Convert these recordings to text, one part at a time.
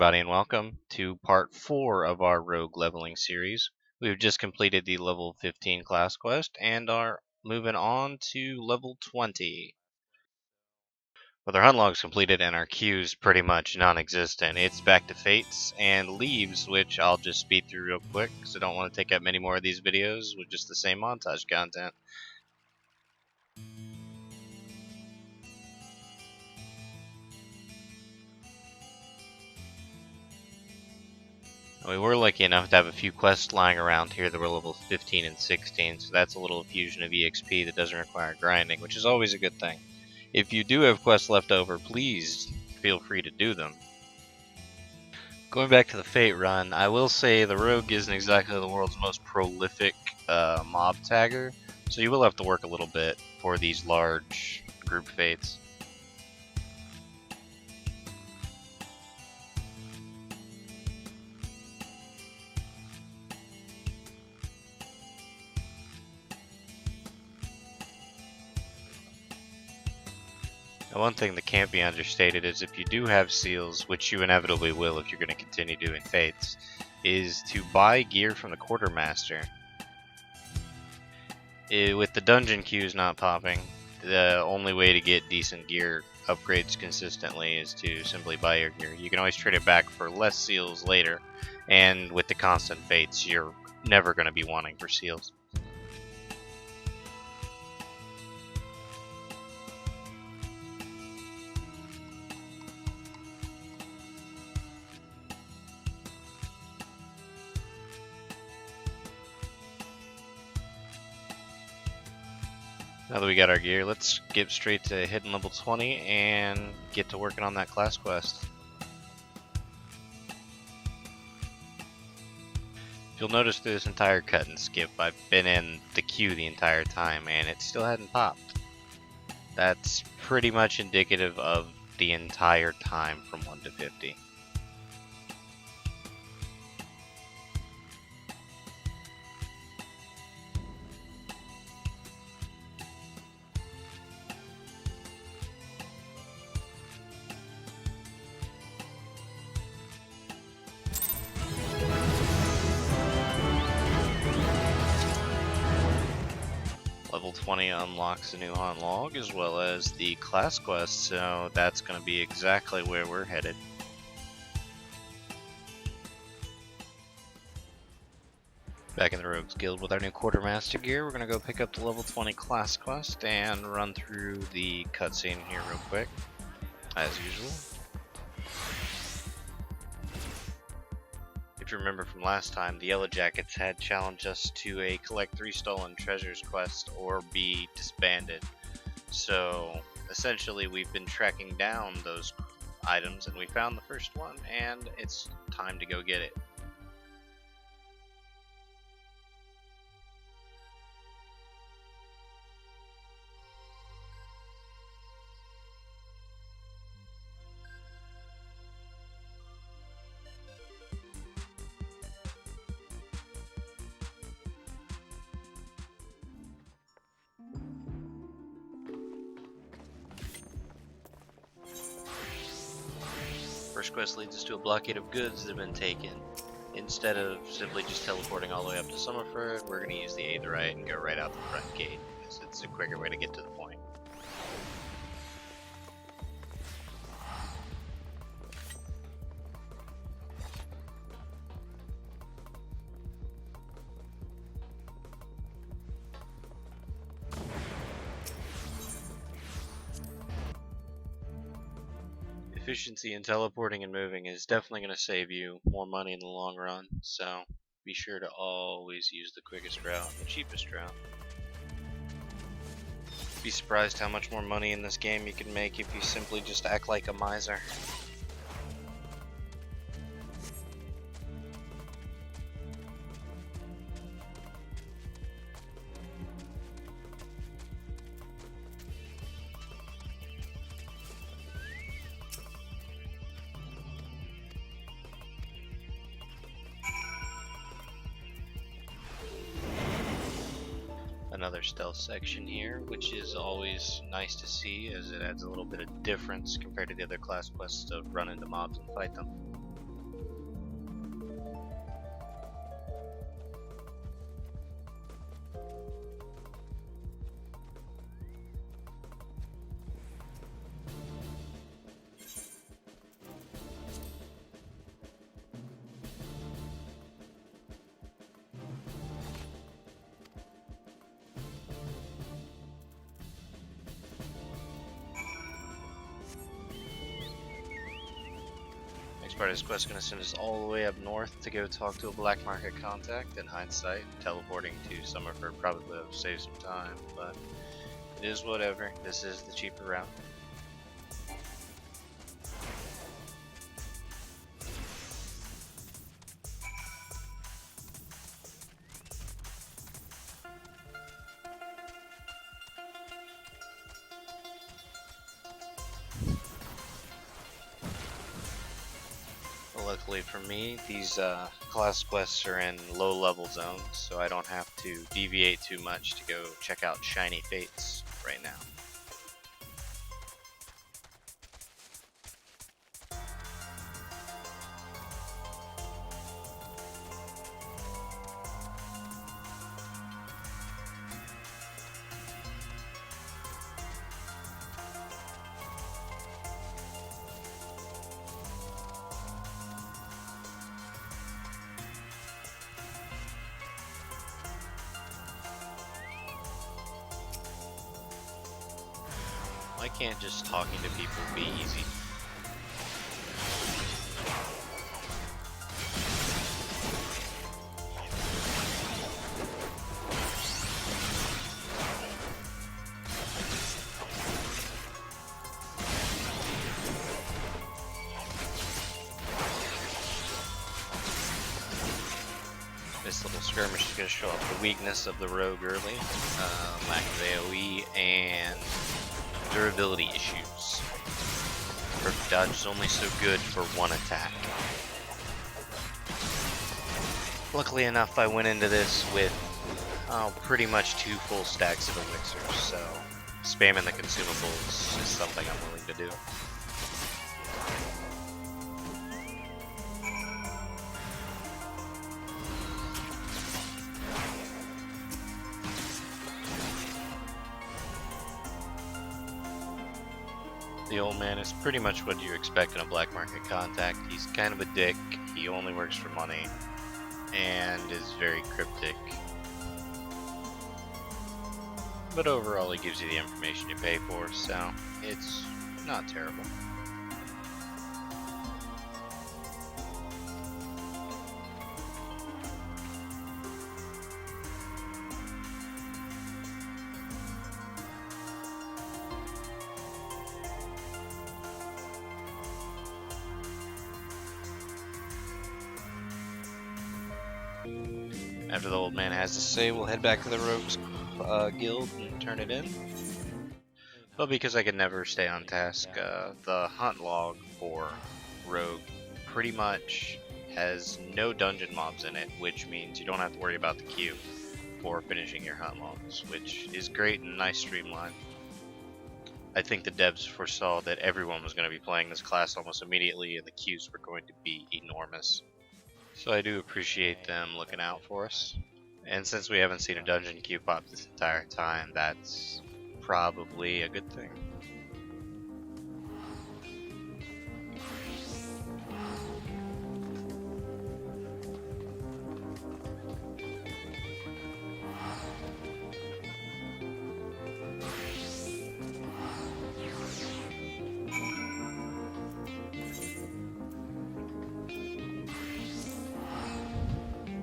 everybody, and welcome to part 4 of our rogue leveling series. We've just completed the level 15 class quest and are moving on to level 20. With our hunt logs completed and our queues pretty much non-existent, it's back to fates and leaves, which I'll just speed through real quick because I don't want to take up many more of these videos with just the same montage content. We were lucky enough to have a few quests lying around here that were level 15 and 16, so that's a little infusion of EXP that doesn't require grinding, which is always a good thing. If you do have quests left over, please feel free to do them. Going back to the Fate run, I will say the Rogue isn't exactly the world's most prolific mob tagger, so you will have to work a little bit for these large group Fates. Now, one thing that can't be understated is if you do have seals, which you inevitably will if you're going to continue doing Fates, is to buy gear from the Quartermaster. With the dungeon queues not popping, the only way to get decent gear upgrades consistently is to simply buy your gear. You can always trade it back for less seals later, and with the constant Fates, you're never going to be wanting for seals. Now that we got our gear, let's get straight to hitting level 20 and get to working on that class quest. You'll notice through this entire cut and skip, I've been in the queue the entire time and it still hadn't popped. That's pretty much indicative of the entire time from 1 to 50. Level 20 unlocks a new hunt log as well as the class quest, so that's going to be exactly where we're headed. Back in the Rogues Guild with our new Quartermaster gear, we're going to go pick up the level 20 class quest and run through the cutscene here real quick, as usual. If you remember from last time, the Yellowjackets had challenged us to a collect 3 stolen treasures quest or be disbanded. So essentially we've been tracking down those items and we found the first one and it's time to go get it. First quest leads us to a blockade of goods that have been taken. Instead of simply just teleporting all the way up to Summerford, we're going to use the Aetherite and go right out the front gate, because it's a quicker way to get to the point. Efficiency in teleporting and moving is definitely going to save you more money in the long run, so be sure to always use the quickest route, the cheapest route. Be surprised how much more money in this game you can make if you simply just act like a miser. Another stealth section here, which is always nice to see as it adds a little bit of difference compared to the other class quests of run into mobs and fight them. part of this quest is going to send us all the way up north to go talk to a black market contact. In hindsight, teleporting to Summerford probably would have saved some time, but it is whatever. This is the cheaper route. Luckily for me, these class quests are in low-level zones, so I don't have to deviate too much to go check out shiny fates right now. Why can't just talking to people be easy? This little skirmish is going to show off the weakness of the rogue early, lack of AoE, and durability issues. Perfect dodge is only so good for one attack. Luckily enough, I went into this with pretty much 2 full stacks of elixirs, so spamming the consumables is something I'm willing to do. The old man is pretty much what you expect in a black market contact. He's kind of a dick, he only works for money, and is very cryptic. But overall he gives you the information you pay for, so it's not terrible. After the old man has to say, we'll head back to the Rogues Guild and turn it in. But because I could never stay on task, the hunt log for Rogue pretty much has no dungeon mobs in it, which means you don't have to worry about the queue for finishing your hunt logs, which is great and nice streamline. I think the devs foresaw that everyone was going to be playing this class almost immediately and the queues were going to be enormous. So I do appreciate them looking out for us. And since we haven't seen a dungeon queue pop this entire time, that's probably a good thing.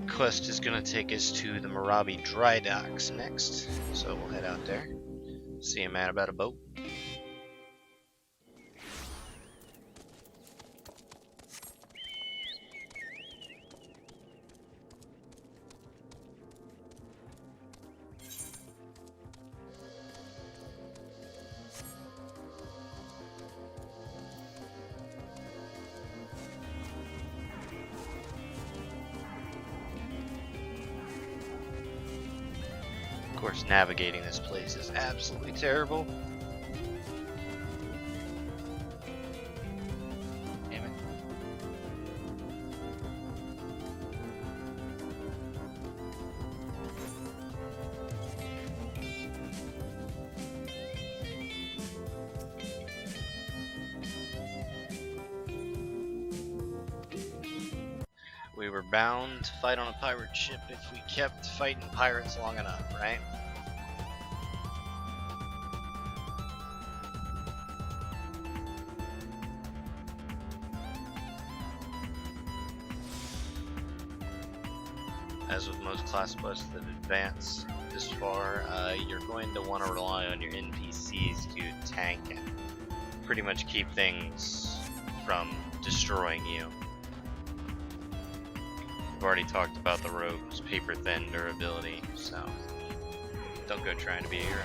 Quest is going to take us to the Marabi dry docks next, so we'll head out there, see a man about a boat. Of course, navigating this place is absolutely terrible. Damn it. We were bound to fight on a pirate ship if we kept fighting pirates long enough, right? as with most class quests that advance this far, you're going to want to rely on your NPCs to tank and pretty much keep things from destroying you. We've already talked about the rogue's paper-thin durability, so don't go trying to be a hero.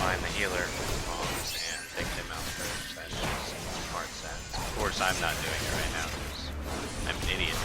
Find the healer bombs and take them out first. That's just smart sense. Of course, I'm not doing it right now because I'm an idiot.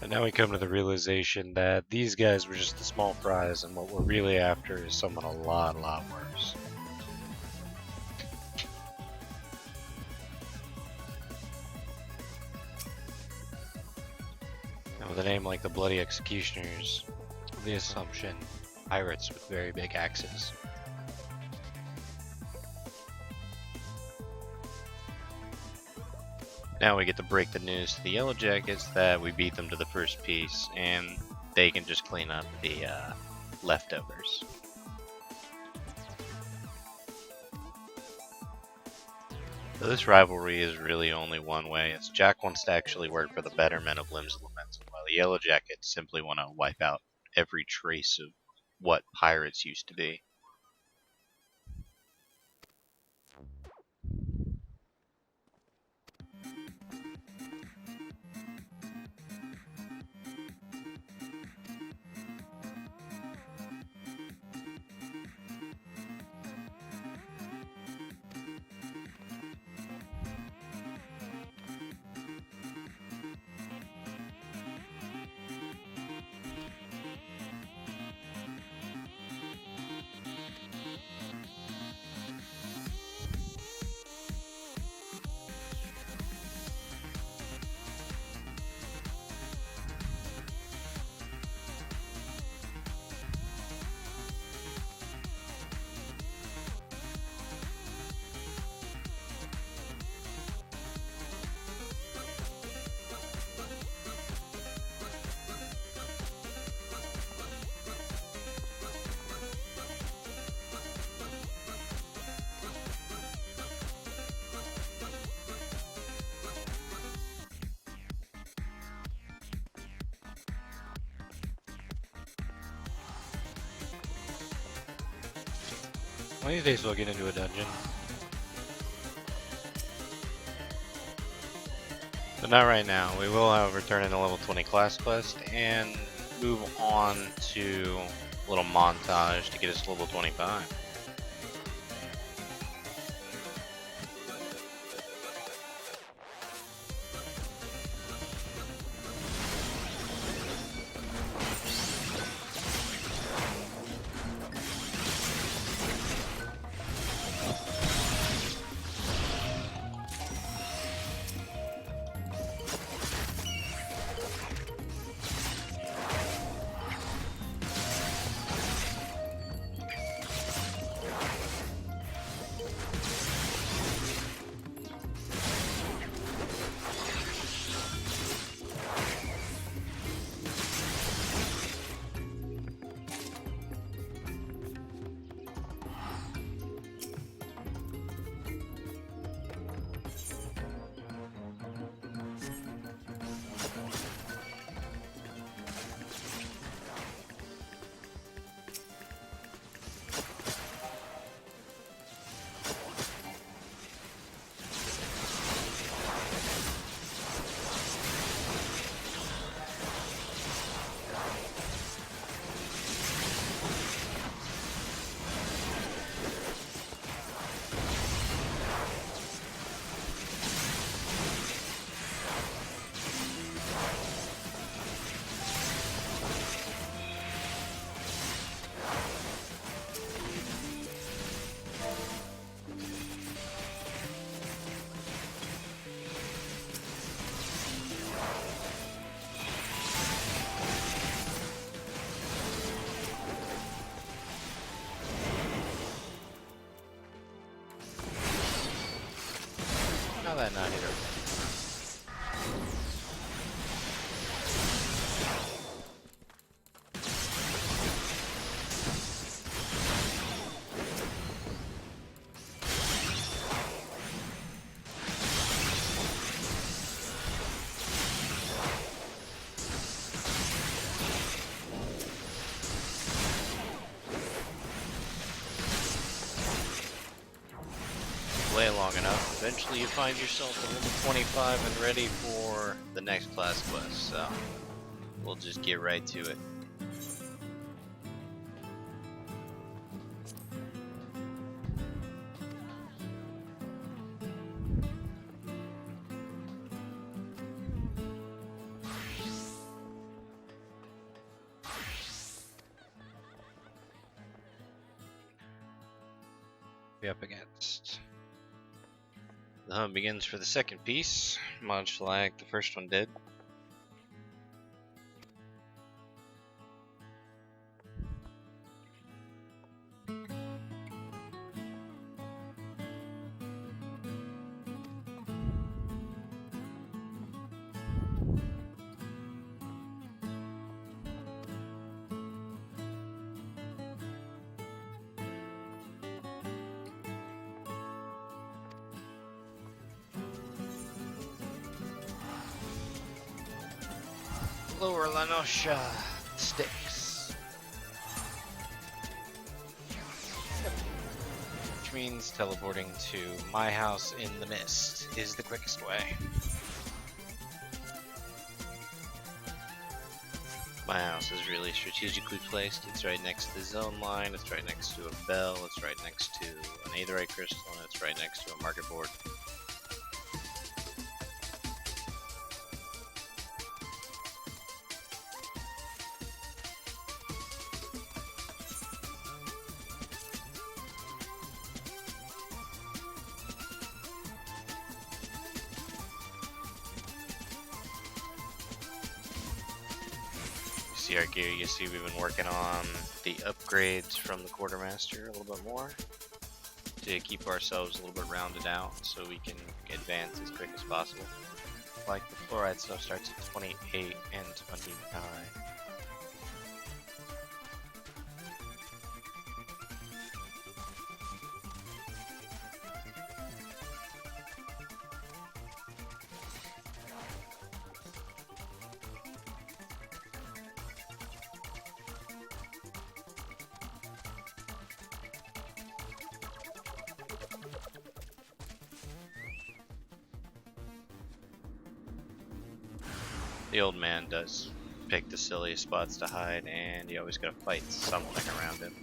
And now we come to the realization that these guys were just the small fries, and what we're really after is someone a lot worse. And with a name like the Bloody Executioners, the assumption, pirates with very big axes. Now we get to break the news to the Yellowjackets that we beat them to the first piece, and they can just clean up the leftovers. So this rivalry is really only one way, as Jack wants to actually work for the betterment of Limbs Elemental, while the Yellowjackets simply want to wipe out every trace of what pirates used to be. One of these days we'll get into a dungeon. But not right now. We will, however, turn in a level 20 class quest and move on to a little montage to get us to level 25. How that not hit her? Play long enough, eventually you find yourself at level 25 and ready for the next class quest, so we'll just get right to it. Be up against. The hunt begins for the second piece, much like the first one did. Lower Lanosha sticks. Which means teleporting to my house in the mist is the quickest way. My house is really strategically placed. It's right next to the zone line, it's right next to a bell, it's right next to an aetheryte crystal, and it's right next to a market board. See our gear, you see we've been working on the upgrades from the quartermaster a little bit more to keep ourselves a little bit rounded out so we can advance as quick as possible. Like the fluoride stuff starts at 28 and 29. The old man does pick the silliest spots to hide, and you always gotta fight something around him.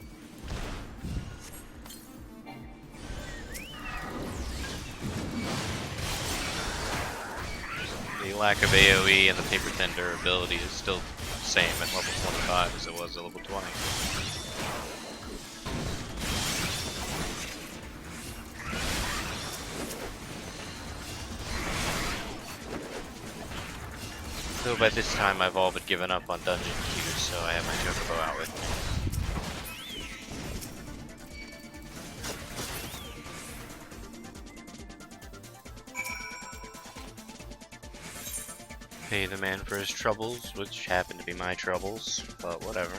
The lack of AoE and the paper thin durability is still the same at level 25 as it was at level 20. Though by this time I've all but given up on dungeon queues, so I have my Chocobo out with me. Pay the man for his troubles, which happen to be my troubles, but whatever.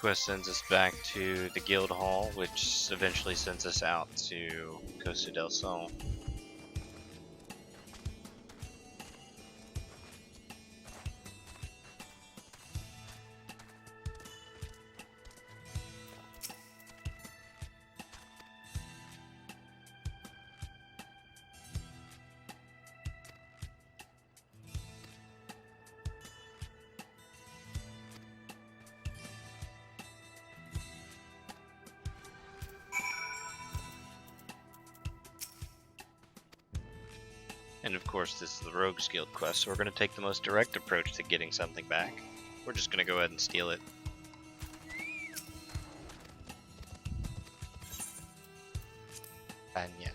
Quest sends us back to the guild hall, which eventually sends us out to Costa del Sol. And of course this is the Rogues Guild quest, so we're going to take the most direct approach to getting something back. We're just going to go ahead and steal it. Banyan.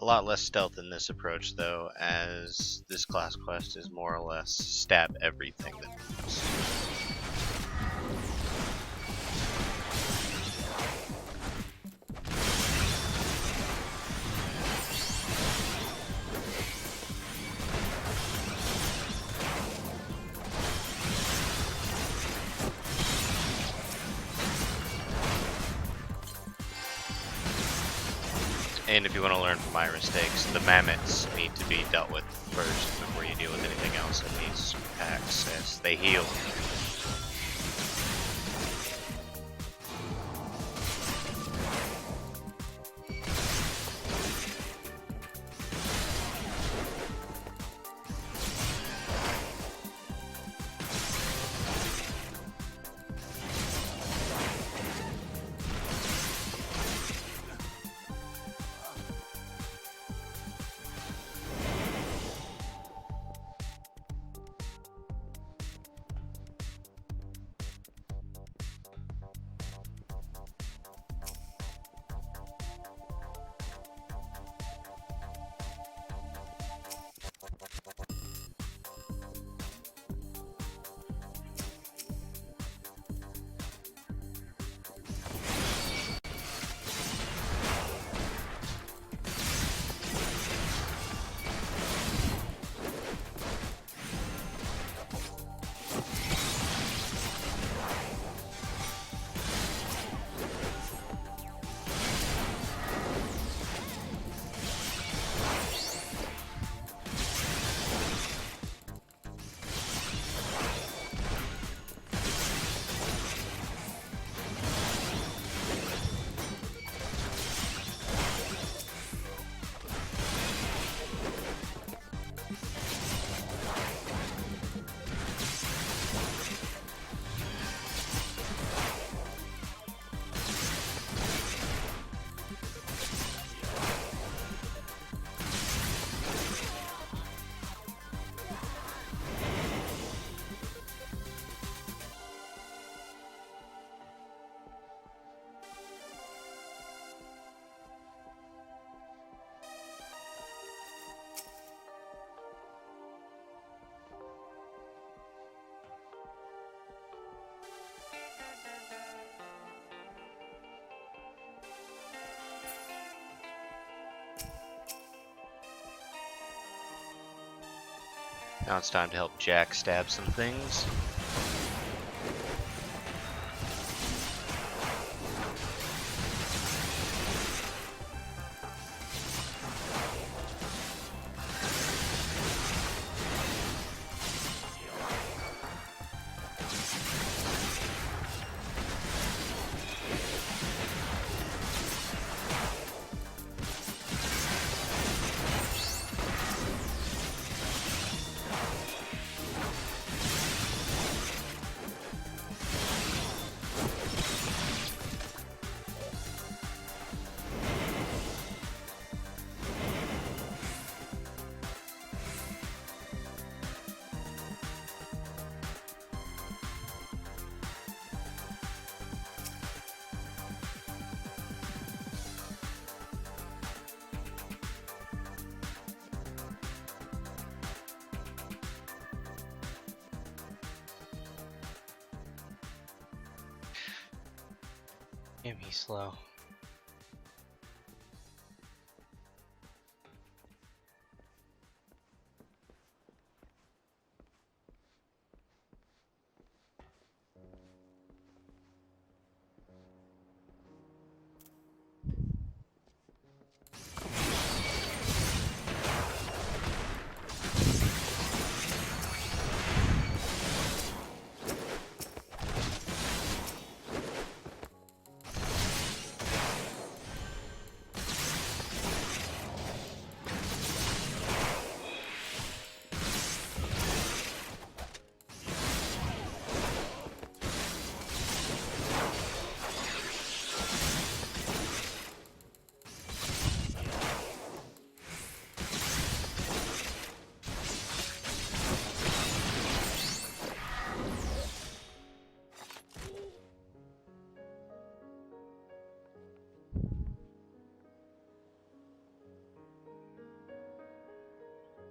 A lot less stealth in this approach though, as this class quest is more or less stab everything that moves. And if you want to learn from my mistakes, the mammoths need to be dealt with first before you deal with anything else in these packs, as they heal. Now it's time to help Jack stab some things. Damn, he's slow.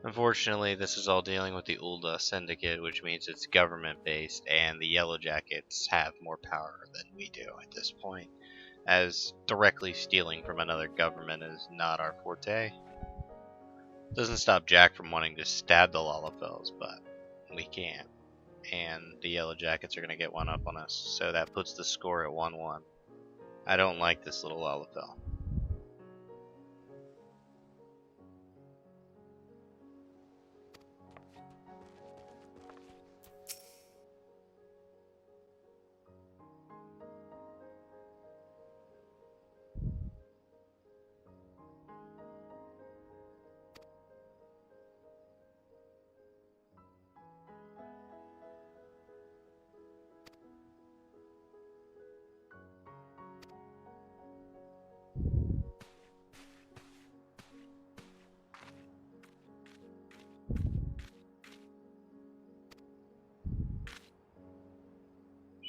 Unfortunately, this is all dealing with the Ulda Syndicate, which means it's government-based, and the Yellowjackets have more power than we do at this point, as directly stealing from another government is not our forte. Doesn't stop Jack from wanting to stab the Lalafels, but we can't. And the Yellowjackets are going to get one up on us, so that puts the score at 1-1. I don't like this little Lalafel.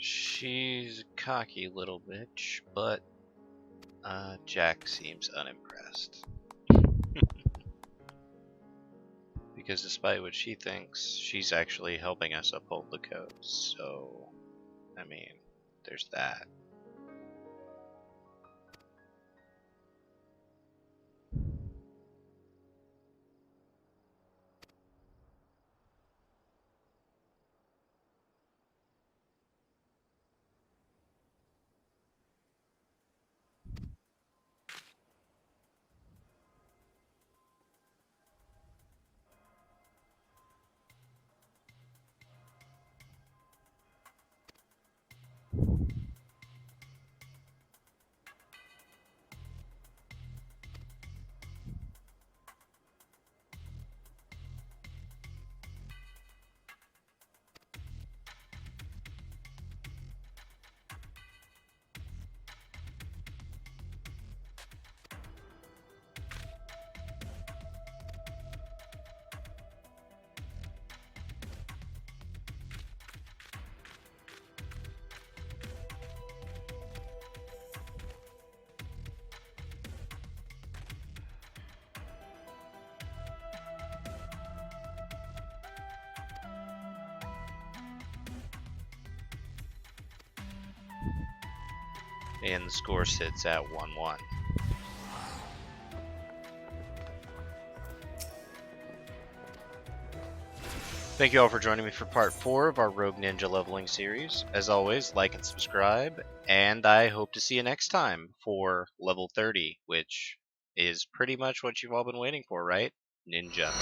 She's a cocky little bitch, but Jack seems unimpressed. Because despite what she thinks, she's actually helping us uphold the code. So, I mean, there's that. And the score sits at 1-1. Thank you all for joining me for part 4 of our Rogue Ninja leveling series. As always, like and subscribe, and I hope to see you next time for level 30, which is pretty much what you've all been waiting for, right? Ninja.